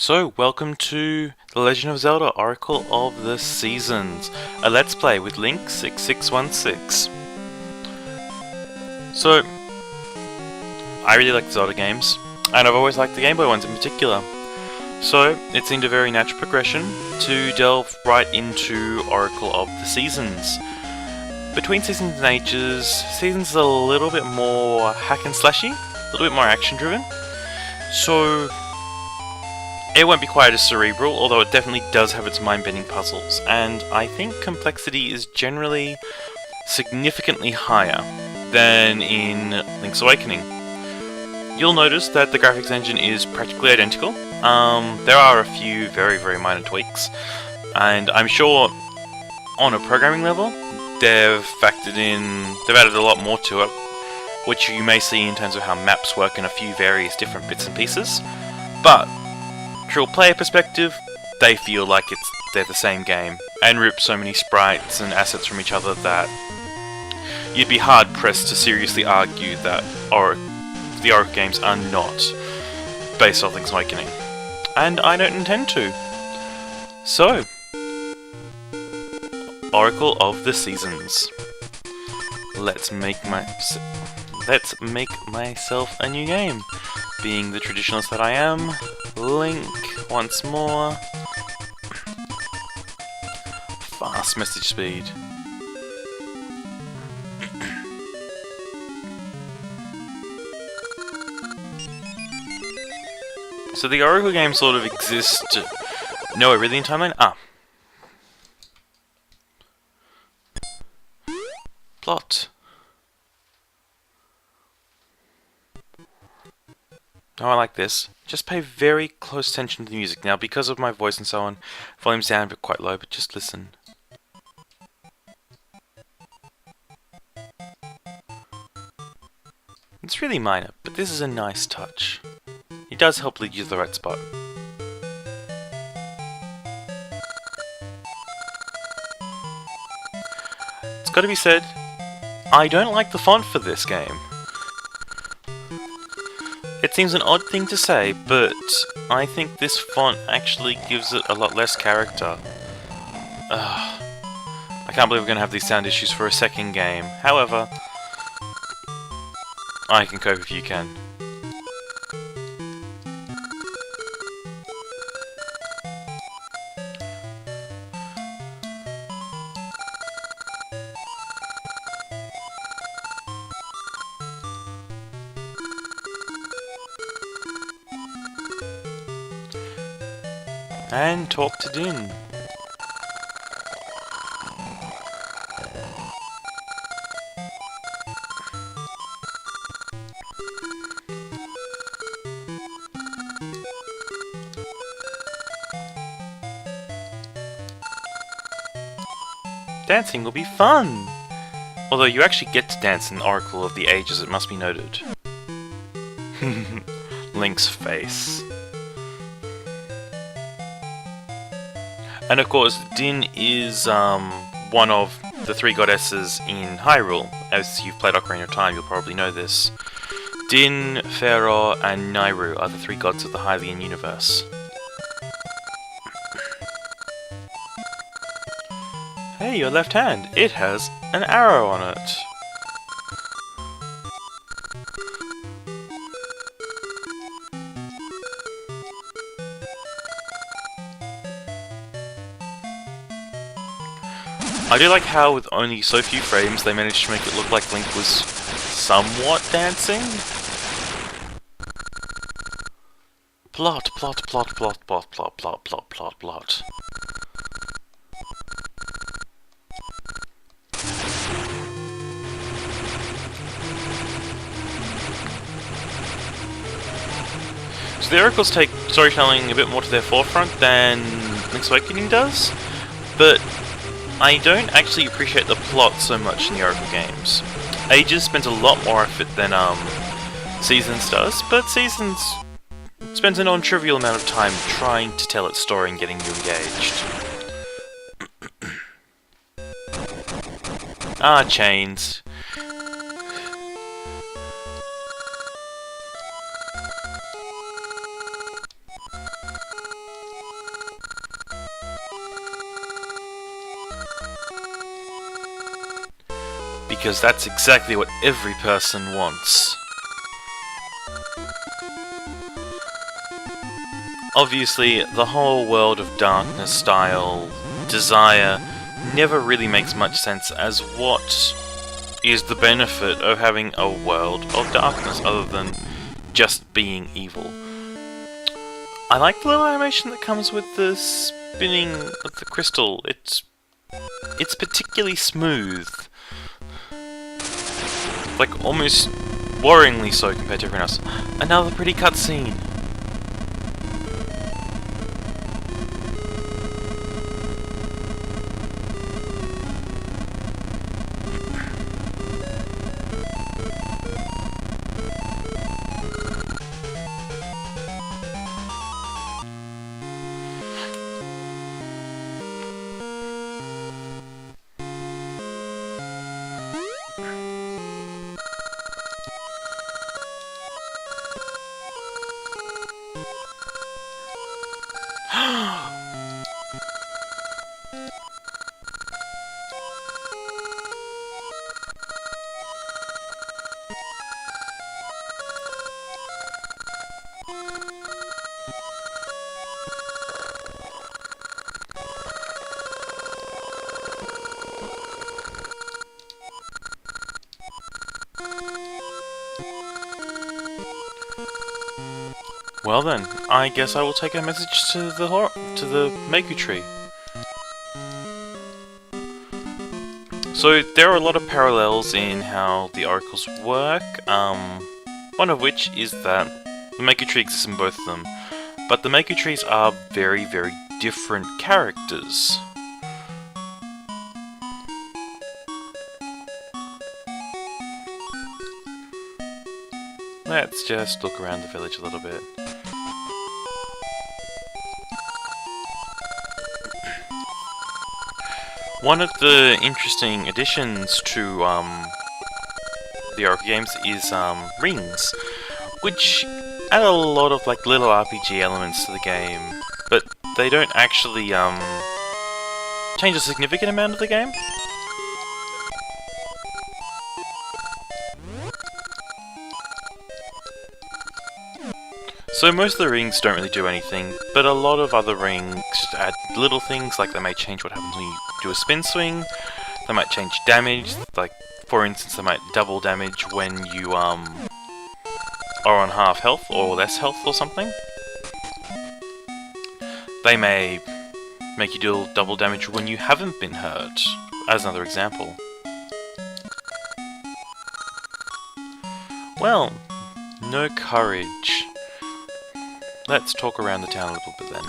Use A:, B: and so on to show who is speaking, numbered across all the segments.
A: So, welcome to The Legend of Zelda Oracle of the Seasons, a Let's Play with Link6616. So, I really like the Zelda games, and I've always liked the Game Boy ones in particular. So, it seemed a very natural progression to delve right into Oracle of the Seasons. Between Seasons and Ages, Seasons is a little bit more hack and slashy, a little bit more action driven. So, it won't be quite as cerebral, although it definitely does have its mind-bending puzzles, and I think complexity is generally significantly higher than in Link's Awakening. You'll notice that the graphics engine is practically identical. There are a few very minor tweaks, and I'm sure on a programming level they've added a lot more to it, which you may see in terms of how maps work and a few various different bits and pieces, but from a player perspective, they feel like they're the same game, and rip so many sprites and assets from each other that you'd be hard pressed to seriously argue that the Oracle games are not based off Link's Awakening. And I don't intend to. So, Oracle of the Seasons. Let's make myself a new game. Being the traditionalist that I am, Link, once more. Fast message speed. So the Oracle games sort of exist nowhere really in timeline. Plot. Oh, I like this. Just pay very close attention to the music. Now, because of my voice and so on, volume's down but quite low, but just listen. It's really minor, but this is a nice touch. It does help lead you to the right spot. It's gotta be said, I don't like the font for this game. It seems an odd thing to say, but I think this font actually gives it a lot less character. I can't believe we're going to have these sound issues for a second game. However, I can cope if you can. And talk to Din. Dancing will be fun! Although you actually get to dance in Oracle of the Ages, it must be noted. Link's face. And of course, Din is one of the three goddesses in Hyrule. As you've played Ocarina of Time, you'll probably know this. Din, Pharaoh, and Nayru are the three gods of the Hylian universe. Hey, your left hand! It has an arrow on it! I do like how, with only so few frames, they managed to make it look like Link was somewhat dancing. Plot. So the Oracles take storytelling a bit more to their forefront than Link's Awakening does, but I don't actually appreciate the plot so much in the Oracle games. Ages spends a lot more effort than Seasons does, but Seasons spends a non-trivial amount of time trying to tell its story and getting you engaged. Chains. Because that's exactly what every person wants. Obviously, the whole World of Darkness style desire never really makes much sense as what is the benefit of having a world of darkness other than just being evil. I like the little animation that comes with the spinning of the crystal. It's particularly smooth. Like, almost worryingly so compared to everyone else. Another pretty cutscene. Well then, I guess I will take a message to the Maku tree. So there are a lot of parallels in how the oracles work. One of which is that the Maku tree exists in both of them, but the Maku trees are very, very different characters. Let's just look around the village a little bit. One of the interesting additions to the Oracle games is rings, which add a lot of like little RPG elements to the game, but they don't actually change a significant amount of the game. So most of the rings don't really do anything, but a lot of other rings just add little things, like they may change what happens when you do a spin swing, they might change damage, like for instance they might double damage when you are on half health or less health or something. They may make you deal double damage when you haven't been hurt, as another example. Well, no courage. Let's talk around the town a little bit then.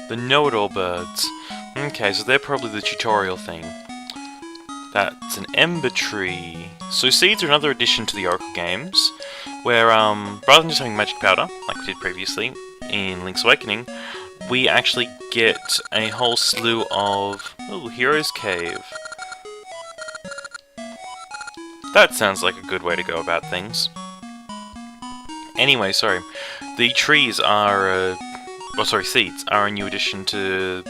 A: The know-it-all birds. Okay, so they're probably the tutorial thing. That's an ember tree. So seeds are another addition to the Oracle games, where rather than just having magic powder, like we did previously in Link's Awakening, we actually get a whole slew of Hero's Cave. That sounds like a good way to go about things. Anyway, sorry. The trees are, seeds are a new addition to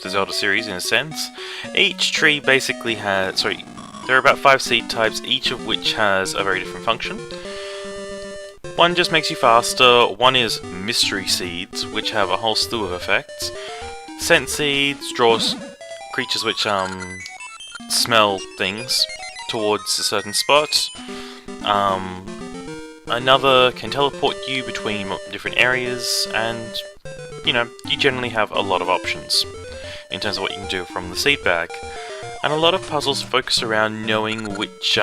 A: the Zelda series in a sense. Each tree basically has, there are about 5 seed types, each of which has a very different function. One just makes you faster, one is mystery seeds, which have a whole slew of effects. Scent seeds draws creatures which smell things towards a certain spot. Another can teleport you between different areas, and you generally have a lot of options in terms of what you can do from the seed bag. And a lot of puzzles focus around knowing which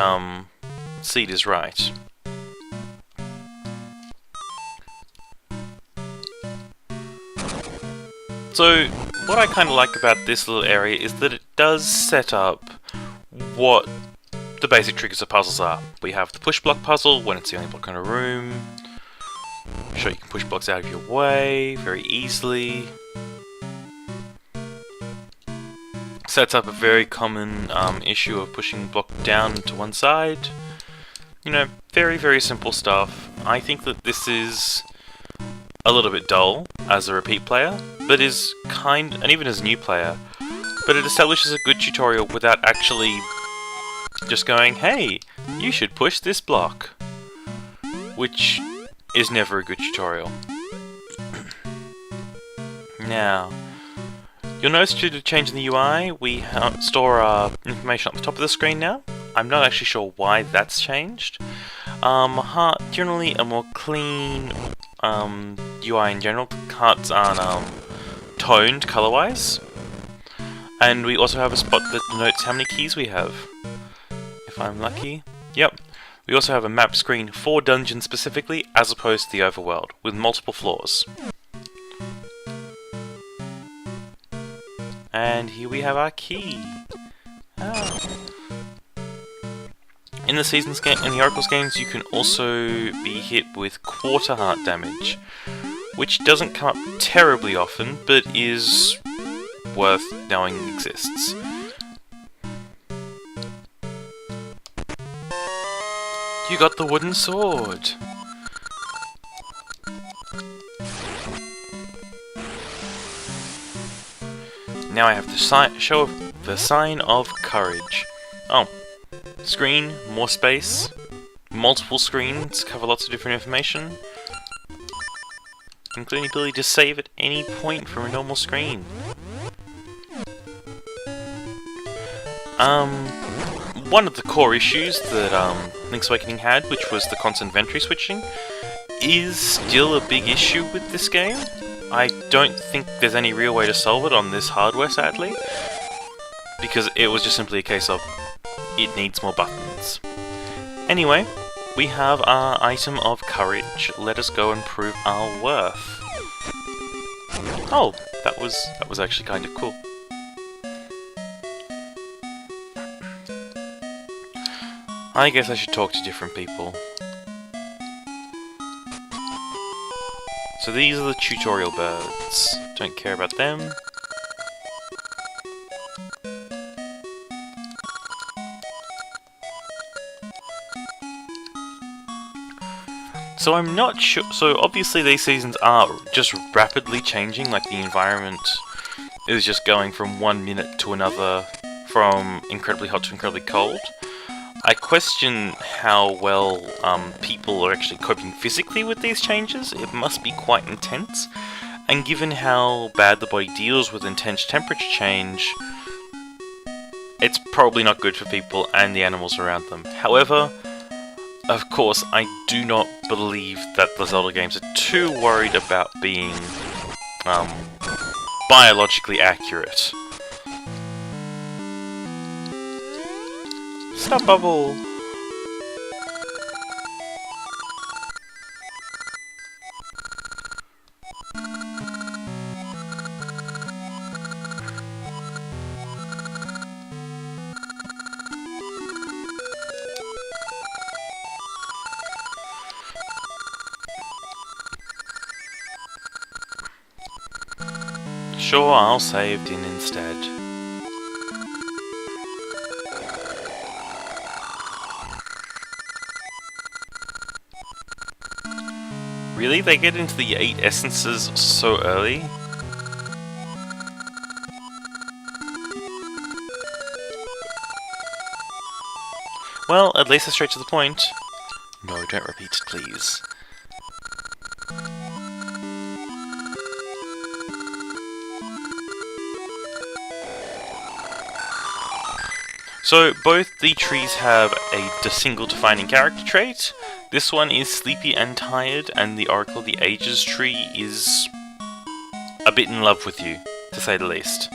A: seed is right. So what I kind of like about this little area is that it does set up what the basic triggers of puzzles are. We have the push block puzzle, when it's the only block in a room. Sure, you can push blocks out of your way very easily. Sets up a very common issue of pushing block down to one side. Very, very simple stuff. I think that this is a little bit dull as a repeat player, but is and even as a new player, but it establishes a good tutorial without actually just going, hey, you should push this block, which is never a good tutorial. Now, you'll notice due to change in the UI, we store our information at the top of the screen now. I'm not actually sure why that's changed. Generally a more clean UI in general. Hearts aren't toned color-wise. And we also have a spot that denotes how many keys we have. If I'm lucky. Yep. We also have a map screen for dungeons specifically, as opposed to the overworld, with multiple floors. And here we have our key. In the Seasons game, in the Oracles games, you can also be hit with quarter heart damage, which doesn't come up terribly often, but is worth knowing exists. You got the wooden sword! Now I have to show the sign of courage. Oh. Screen, more space, multiple screens, cover lots of different information, including the ability to save at any point from a normal screen. One of the core issues that Link's Awakening had, which was the constant inventory switching, is still a big issue with this game. I don't think there's any real way to solve it on this hardware, sadly, because it was just simply a case of it needs more buttons. Anyway, we have our item of courage. Let us go and prove our worth. Oh, that was actually kind of cool. I guess I should talk to different people. So these are the tutorial birds. Don't care about them. So I'm not sure, so obviously these seasons are just rapidly changing, like the environment is just going from 1 minute to another, from incredibly hot to incredibly cold. I question how well people are actually coping physically with these changes. It must be quite intense, and given how bad the body deals with intense temperature change, it's probably not good for people and the animals around them. However, of course, I do not believe that the Zelda games are too worried about being biologically accurate. Stop bubble! Sure, I'll save Din instead. Really? They get into the 8 essences so early? Well, at least they're straight to the point. No, don't repeat it, please. So, both the trees have a single defining character trait. This one is sleepy and tired, and the Oracle of the Ages tree is a bit in love with you, to say the least.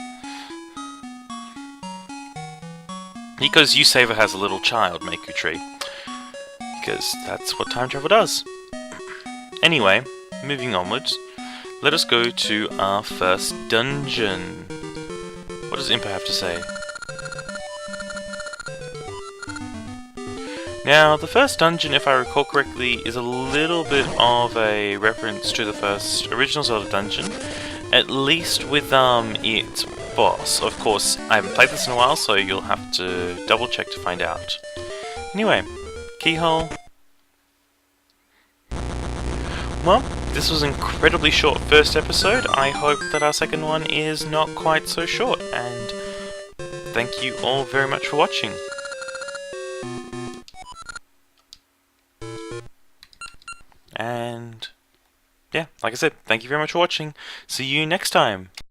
A: Because you Saver has a little child, Maku Tree. Because that's what time travel does. Anyway, moving onwards, let us go to our first dungeon. What does Impa have to say? Now, the first dungeon, if I recall correctly, is a little bit of a reference to the first original Zelda dungeon, at least with its boss. Of course, I haven't played this in a while, so you'll have to double check to find out. Anyway, keyhole. Well, this was an incredibly short first episode. I hope that our second one is not quite so short, and thank you all very much for watching. And yeah, like I said, thank you very much for watching. See you next time.